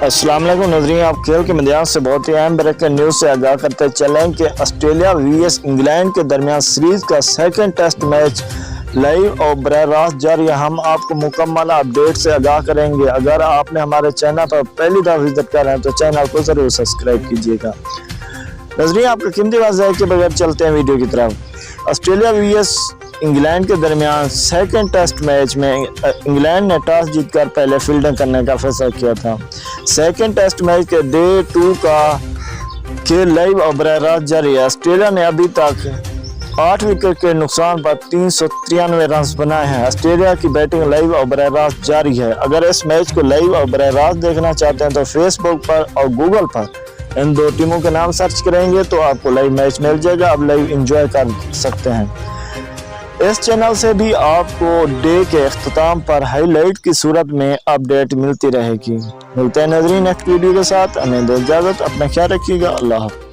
السلام علیکم ناظرین، آپ کھیل کے میدان سے بہت ہی اہم بریکنگ نیوز سے آگاہ کرتے چلیں کہ آسٹریلیا وی ایس انگلینڈ کے درمیان سیریز کا سیکنڈ ٹیسٹ میچ لائیو اور براہ راست جاری ہے۔ ہم آپ کو مکمل اپڈیٹ سے آگاہ کریں گے۔ اگر آپ نے ہمارے چینل پر پہلی دفعہ وزٹ کر رہے ہیں تو چینل کو ضرور سبسکرائب کیجیے گا۔ ناظرین، آپ کا قیمتی وقت ضائع کیے بغیر چلتے ہیں ویڈیو کی طرف۔ آسٹریلیا وی ایس انگلینڈ کے درمیان سیکنڈ ٹیسٹ میچ میں انگلینڈ نے ٹاس جیت کر پہلے فیلڈنگ کرنے کا فیصلہ کیا تھا۔ سیکنڈ ٹیسٹ میچ کے ڈے 2 کا کھیل لائیو اور براہ راست جاری ہے۔ آسٹریلیا نے ابھی تک 8 وکٹ کے نقصان پر 393 رنز بنائے ہیں۔ آسٹریلیا کی بیٹنگ لائیو اور براہ راست جاری ہے۔ اگر اس میچ کو لائیو اور براہ راست دیکھنا چاہتے ہیں تو فیس بک پر اور گوگل پر ان دو ٹیموں کے نام سرچ کریں گے تو آپ کو لائیو میچ مل جائے گا۔ آپ لائیو انجوائے کر سکتے ہیں۔ اس چینل سے بھی آپ کو ڈے کے اختتام پر ہائی لائٹ کی صورت میں اپڈیٹ ملتی رہے گی۔ ملتے ہیں ناظرین نیکسٹ ویڈیو کے ساتھ۔ ہمیں دو اجازت، اپنا خیال رکھیے گا۔ اللہ حافظ۔